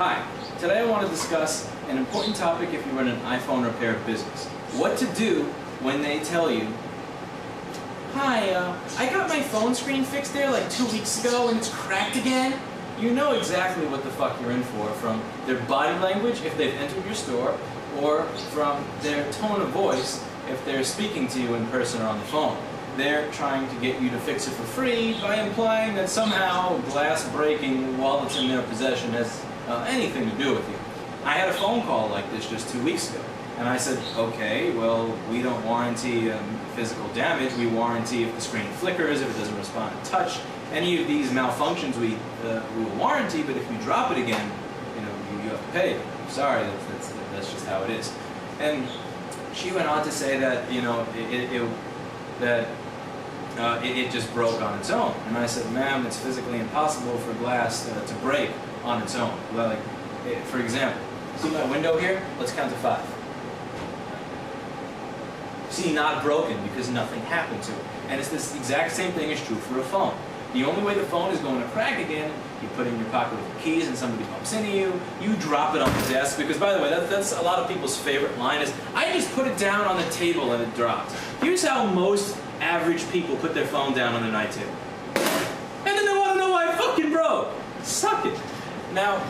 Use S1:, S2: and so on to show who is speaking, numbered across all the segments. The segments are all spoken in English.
S1: Hi, today I want to discuss an important topic if you run an iPhone repair business. What to do when they tell you, "Hi, I got my phone screen fixed there like 2 weeks ago and it's cracked again." You know exactly what the fuck you're in for from their body language if they've entered your store, or from their tone of voice if they're speaking to you in person or on the phone. They're trying to get you to fix it for free by implying that somehow glass breaking while it's in their possession has anything to do with you. I had a phone call like this just 2 weeks ago, and I said, okay, well, we don't warranty physical damage. We warranty if the screen flickers, if it doesn't respond to touch. Any of these malfunctions we will warranty, but if you drop it again, you have to pay. I'm sorry, that's just how it is. And she went on to say that it just broke on its own. And I said, ma'am, it's physically impossible for glass to break on its own. Like, for example, see my window here? Let's count to 5. See, not broken because nothing happened to it. And it's this exact same thing is true for a phone. The only way the phone is going to crack again, you put it in your pocket with your keys and somebody bumps into you, you drop it on the desk, because by the way, that's a lot of people's favorite line is, I just put it down on the table and it dropped. Here's how most average people put their phone down on the night table. And then they want to know why it fucking broke. Suck it. Now,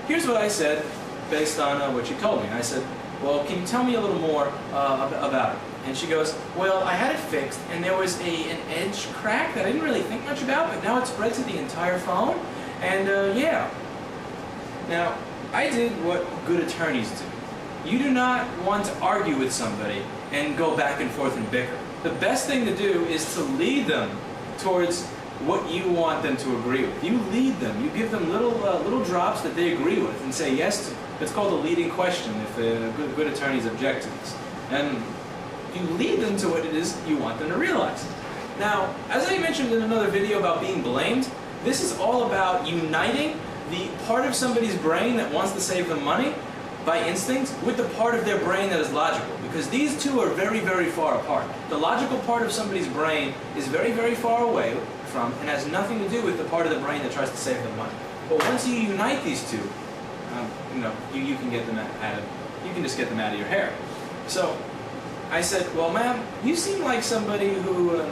S1: here's what I said based on what you told me. I said, well, can you tell me a little more about it? And she goes, well, I had it fixed, and there was an edge crack that I didn't really think much about, but now it's spread to the entire phone, and yeah. Now, I did what good attorneys do. You do not want to argue with somebody and go back and forth and bicker. The best thing to do is to lead them towards what you want them to agree with. You lead them. You give them little drops that they agree with and say yes to. It's called a leading question if good attorneys object to this. And you lead them to what it is you want them to realize. Now, as I mentioned in another video about being blamed, this is all about uniting the part of somebody's brain that wants to save them money by instinct with the part of their brain that is logical, because these two are very, very far apart. The logical part of somebody's brain is very, very far away from and has nothing to do with the part of the brain that tries to save them money. But once you unite these two, you can get them you can just get them out of your hair. So I said, well, ma'am, you seem like somebody who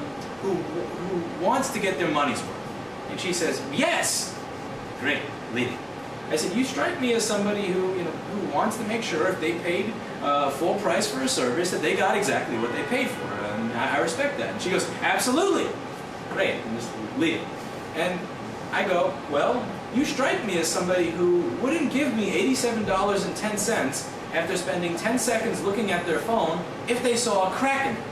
S1: wants to get their money's worth. And she says, yes. Great, leading. I said, you strike me as somebody who wants to make sure if they paid full price for a service that they got exactly what they paid for. And I respect that. And she goes, absolutely. Great, and just leading. And I go, well, you strike me as somebody who wouldn't give me $87.10 after spending 10 seconds looking at their phone if they saw a crack in it.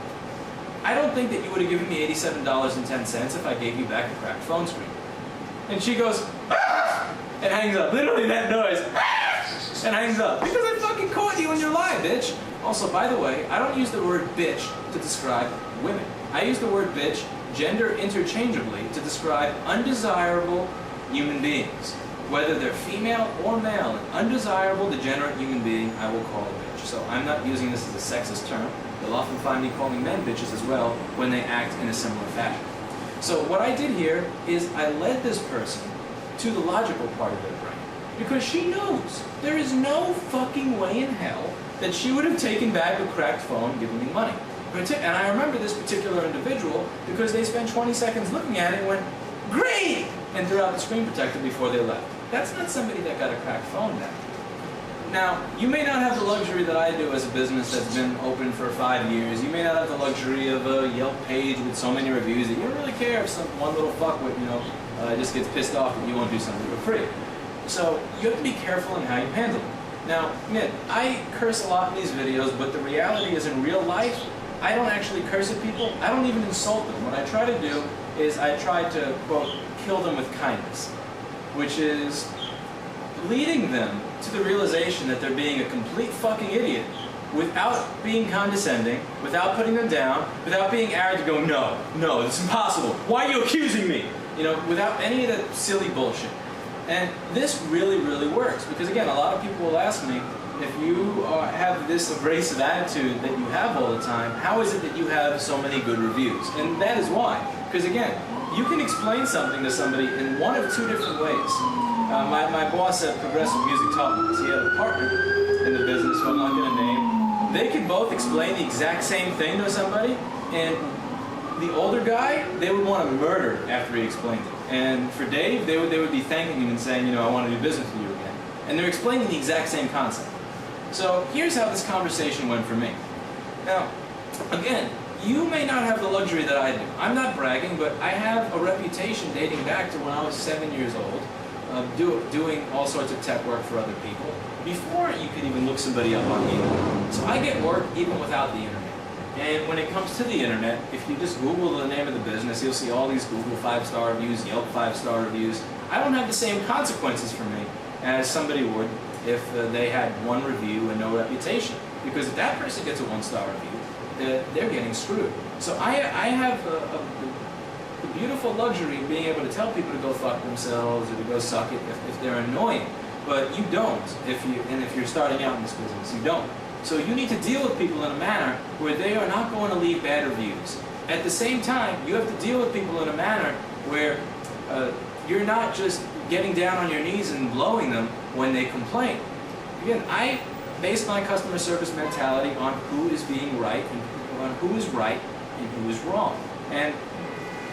S1: I don't think that you would have given me $87.10 if I gave you back a cracked phone screen. And she goes, ah! And hangs up. Literally that noise. Ah! And hangs up. Because I fucking caught you in your lie, bitch. Also, by the way, I don't use the word bitch to describe women. I use the word bitch gender interchangeably to describe undesirable human beings. Whether they're female or male, an undesirable, degenerate human being, I will call a bitch. So I'm not using this as a sexist term. You'll often find me calling men bitches as well when they act in a similar fashion. So what I did here is I led this person to the logical part of their brain. Because she knows there is no fucking way in hell that she would have taken back a cracked phone and given me money. And I remember this particular individual because they spent 20 seconds looking at it and went, great! And threw out the screen protector before they left. That's not somebody that got a cracked phone back. Now, you may not have the luxury that I do as a business that's been open for 5 years. You may not have the luxury of a Yelp page with so many reviews that you don't really care if one little fuckwit, just gets pissed off that you won't do something for free. So you have to be careful in how you handle it. Now, admit, I curse a lot in these videos, but the reality is in real life, I don't actually curse at people. I don't even insult them. What I try to do is I try to, quote, kill them with kindness, which is leading them to the realization that they're being a complete fucking idiot without being condescending, without putting them down, without being arrogant to go, no, it's impossible. Why are you accusing me? Without any of that silly bullshit. And this really, really works because, again, a lot of people will ask me, if you have this abrasive attitude that you have all the time, how is it that you have so many good reviews? And that is why. Because, again, you can explain something to somebody in one of two different ways. My boss at Progressive Music taught me this. He had a partner in the business who I'm not going to name. They could both explain the exact same thing to somebody, and the older guy, they would want to murder after he explained it. And for Dave, they would be thanking him and saying, I want to do business with you again. And they're explaining the exact same concept. So here's how this conversation went for me. Now, again, you may not have the luxury that I do. I'm not bragging, but I have a reputation dating back to when I was 7 years old, doing all sorts of tech work for other people, before you could even look somebody up on the internet. So I get work even without the internet. And when it comes to the internet, if you just Google the name of the business, you'll see all these Google 5-star reviews, Yelp 5-star reviews. I don't have the same consequences for me as somebody would if they had one review and no reputation. Because if that person gets a 1-star review, they're getting screwed. So I have the beautiful luxury of being able to tell people to go fuck themselves or to go suck it if they're annoying. But you don't if you're starting out in this business. You don't. So you need to deal with people in a manner where they are not going to leave bad reviews. At the same time, you have to deal with people in a manner where you're not just getting down on your knees and blowing them when they complain. Again, I base my customer service mentality on who is being right and on who is right and who is wrong. And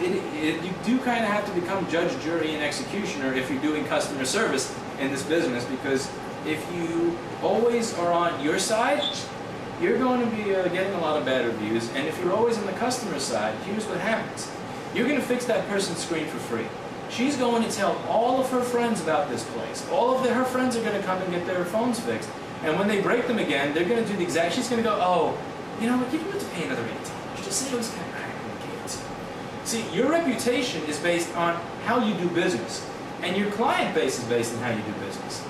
S1: you do kind of have to become judge, jury, and executioner if you're doing customer service in this business, because if you always are on your side, you're going to be getting a lot of bad reviews. And if you're always on the customer side, here's what happens. You're going to fix that person's screen for free. She's going to tell all of her friends about this place. All of her friends are going to come and get their phones fixed. And when they break them again, they're going to do the exact, she's going to go, oh, you know what, you don't have to pay another $80. Just say it was kind of cracked when we gave it to you. See, your reputation is based on how you do business. And your client base is based on how you do business.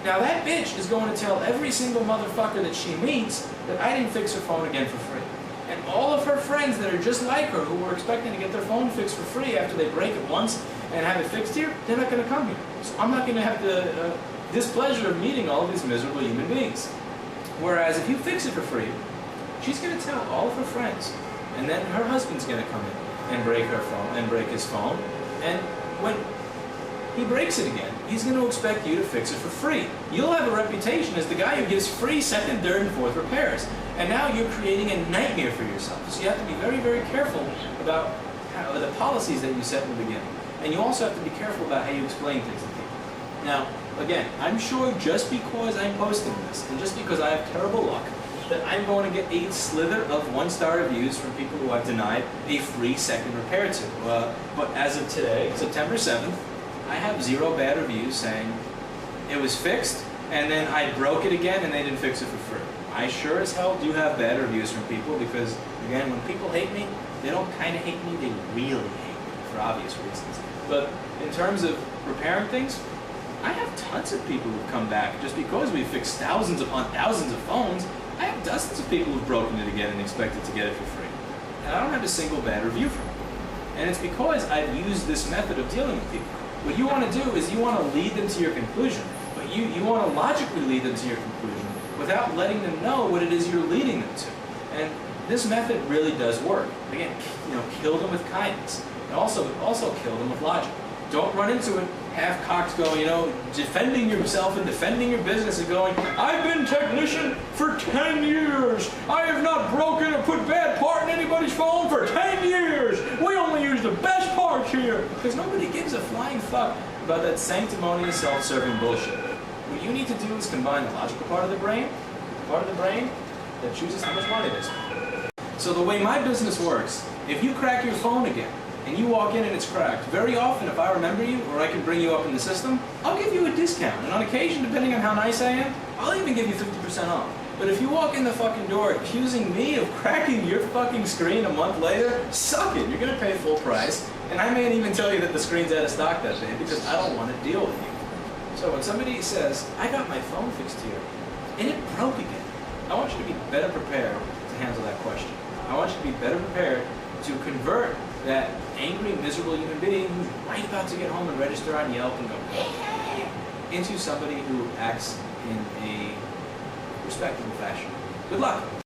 S1: Now that bitch is going to tell every single motherfucker that she meets that I didn't fix her phone again for free. And all of her friends that are just like her, who were expecting to get their phone fixed for free after they break it once and have it fixed here, they're not going to come here. So I'm not going to have the displeasure of meeting all of these miserable human beings. Whereas if you fix it for free, she's going to tell all of her friends. And then her husband's going to come in and break her phone and break his phone. And when he breaks it again, he's going to expect you to fix it for free. You'll have a reputation as the guy who gives free second, third, and fourth repairs. And now you're creating a nightmare for yourself. So you have to be very, very careful about the policies that you set in the beginning. And you also have to be careful about how you explain things to people. Now, again, I'm sure just because I'm posting this, and just because I have terrible luck, that I'm going to get a slither of 1-star reviews from people who I've denied a free second repair to. But as of today, September 7th, I have 0 bad reviews saying it was fixed and then I broke it again and they didn't fix it for free. I sure as hell do have bad reviews from people because, again, when people hate me, they don't kind of hate me, they really hate me for obvious reasons. But in terms of repairing things, I have tons of people who've come back just because we've fixed thousands upon thousands of phones. I have dozens of people who've broken it again and expected to get it for free. And I don't have a single bad review from them. And it's because I've used this method of dealing with people. What you want to do is you want to lead them to your conclusion, but you want to logically lead them to your conclusion without letting them know what it is you're leading them to. And this method really does work. Again, kill them with kindness, and also kill them with logic. Don't run into it half-cocked going, defending yourself and defending your business and going, I've been technician for 10 years. I have not broken or put bad part in anybody's phone for 10 years. We only use the best parts here. Because nobody gives a flying fuck about that sanctimonious self-serving bullshit. What you need to do is combine the logical part of the brain, that chooses how much money they spend. So the way my business works, if you crack your phone again, and you walk in and it's cracked, very often if I remember you or I can bring you up in the system, I'll give you a discount. And on occasion, depending on how nice I am, I'll even give you 50% off. But if you walk in the fucking door accusing me of cracking your fucking screen a month later, suck it. You're going to pay full price. And I may even tell you that the screen's out of stock that day because I don't want to deal with you. So when somebody says, I got my phone fixed here, and it broke again, I want you to be better prepared to handle that question. I want you to be better prepared to convert that angry, miserable human being who's right about to get home and register on Yelp and go into somebody who acts in a respectable fashion. Good luck.